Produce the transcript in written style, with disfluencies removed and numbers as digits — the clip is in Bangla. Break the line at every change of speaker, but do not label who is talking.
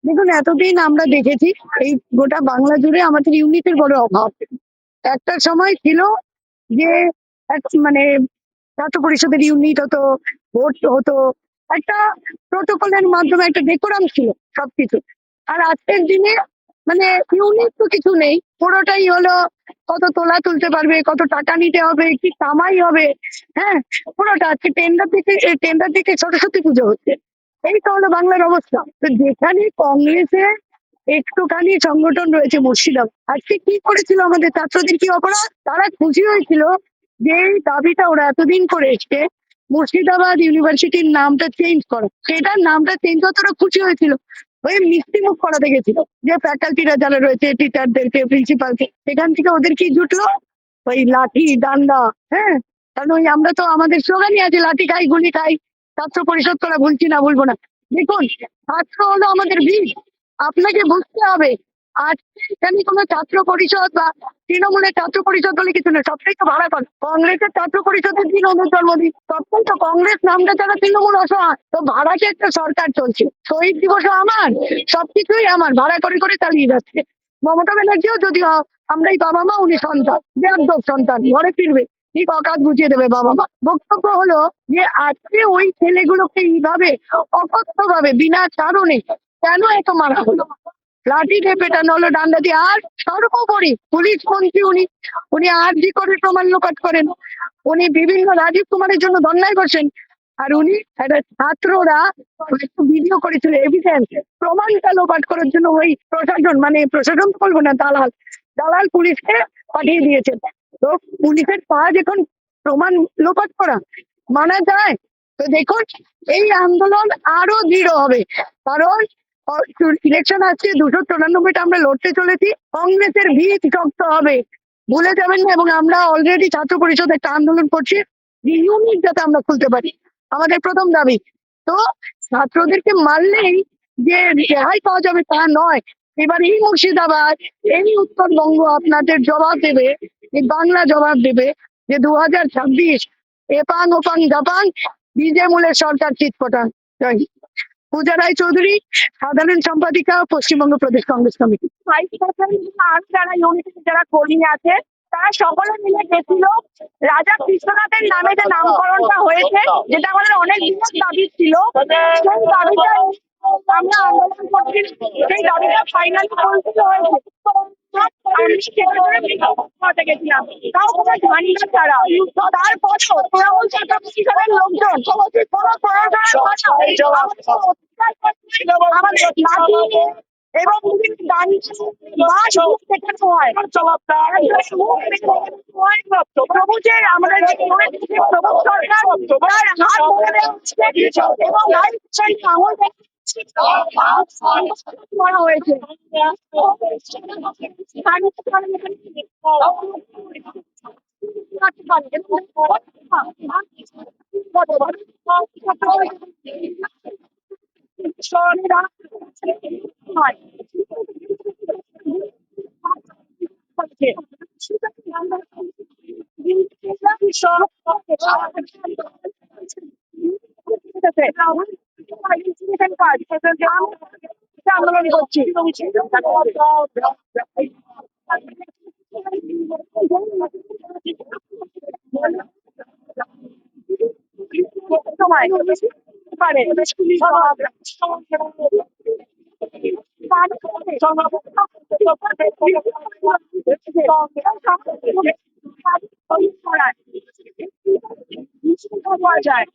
দেখুন, এতদিন আমরা দেখেছি এই গোটা বাংলা জুড়ে আমাদের ইউনিটের বড় অভাব। একটা সময় ছিল যে মানে ছাত্র পরিষদের ইউনিট হতো, ভোট হতো, একটা প্রোটোকলের মাধ্যমে একটা ডেকোরাম ছিল সবকিছু। আর আজকের দিনে মানে ইউনিট তো কিছু নেই, পুরোটাই হলো কত তোলা তুলতে পারবে, কত টাকা নিতে হবে, কি কামাই হবে। হ্যাঁ, পুরোটা আজকে টেন্ডার থেকে সরস্বতী পুজো হচ্ছে। এই তো হলো বাংলার অবস্থা। তো যেখানে কংগ্রেসের একটুখানি সংগঠন রয়েছে মুর্শিদাবাদ, আজকে কি করেছিল আমাদের ছাত্রদের, কি অপরাধ? তারা খুশি হয়েছিল যে এই দাবিটা ওরা এতদিন করে এসছে, মুর্শিদাবাদ ইউনিভার্সিটির নামটা চেঞ্জ করো, সেটার নামটা চেঞ্জ করতে ওরা খুশি হয়েছিল। ওই মিষ্টি মুখ করাতে গেছিল যে ফ্যাকাল্টিরা যারা রয়েছে, টিচারদেরকে, প্রিন্সিপালকে, সেখান থেকে ওদের কি জুটলো? ওই লাঠি ডান্ডা। হ্যাঁ, কারণ ওই আমরা তো আমাদের স্লোগানই আছে, লাঠি খাই গুলি খাই, ছাত্র পরিষদ করা ভুলছি না, ভুলবো না। দেখুন, ছাত্র হলো আমাদের বীর। আপনাকে বুঝতে হবে, আজকে এখানে কোনো ছাত্র পরিষদ বা তৃণমূলের ছাত্র পরিষদ বলে কিছু নেই, সবটাই তো ভাড়া করে। কংগ্রেসের ছাত্র পরিষদের দিন ওদের জন্মদিন, সবটাই তো কংগ্রেস নামটা ছাড়া তৃণমূল অসহায়। তো ভাড়াকে একটা সরকার চলছে, শহীদ দিবসও আমার, সবকিছুই আমার, ভাড়া করে করে চালিয়ে যাচ্ছে। মমতা ব্যানার্জিও যদিও আমরাই বাবা মা, উনি সন্তান, বেয়াদব সন্তান, ঘরে ফিরবে ঠিক অকাজ বুঝিয়ে দেবে বাবা মা। বক্তব্য হলো যে আজকে ওই ছেলেগুলোকে এইভাবে অকথ্য ভাবে বিনা কারণে কেন এত মারা হলো? লাঠি দিয়ে পেটানো হলো, ডান্ডা দিয়ে। আর সর্বোপরি পুলিশ মন্ত্রী উনি, উনি আর জি করে প্রমাণ লোপাট করেন, উনি বিভিন্ন রাজীব কুমারের জন্য ধর্নায় বসেন। আর উনি একটা ছাত্ররা ভিডিও করেছিল, এভিডেন্স প্রমাণটা লোপাট করার জন্য ওই প্রশাসন, মানে প্রশাসন তো বলবো না, দালাল দালাল পুলিশকে পাঠিয়ে দিয়েছেন। তো পুলিশের কাজ এখন প্রমাণ লোপাট করা, মানা যায়? তো দেখুন, এই আন্দোলন আরো দৃঢ় হবে, কারণ ইলেকশন আসছে, 294টা আমরা লড়তে চলেছি, কংগ্রেসের ভিত শক্ত হবে, ভুলে যাবেন না। এবং আমরা অলরেডি ছাত্র পরিষদ একটা আন্দোলন করছি, ইউনিট যাতে আমরা খুলতে পারি, আমাদের প্রথম দাবি। তো ছাত্রদেরকে মারলেই যে রেহাই পাওয়া যাবে তা নয়। এবার এই মুর্শিদাবাদ, এই উত্তরবঙ্গ আপনাদের জবাব দেবে, এই বাংলা জবাব দেবে যে 2026 এপাং ওপাং জাপাং, বিজে মূলের সরকার চিৎপটাং। জয় হিন্দ। পূজা রায় চৌধুরী, সাধারণ সম্পাদিকা, পশ্চিমবঙ্গ প্রদেশ কংগ্রেস কমিটি। ভাইস প্রেসিডেন্ট আর যারা ইউনিটের যারা কর্মী আছে, তারা সকলে মিলে গেছিল রাজা কৃষ্ণনাথের নামে যে নামকরণটা হয়েছে, যেটা আমাদের অনেক দিনের দাবি ছিল, সেই দাবিটা আমরা আন্দোলন করছি, সেই দাবিটা ফাইনালি পরিচিত হয়েছে। আমি সেখানে গেছিলাম, তাও কোনো ঝান্ডা ছাড়া। তারপরেও তৃণমূল ছাত্র পরিষদের লোকজন কোনো আমাদের লাঠি এবং দাঁড়িয়ে বাস শেখানো হয়। প্রভু যে আমাদের প্রভু সরকার, তার হাত ধরে দেওয়া হচ্ছে এবং আঙুল করা হয়েছে। আন্দোলন করছি। সময় পারে পাওয়া যায়।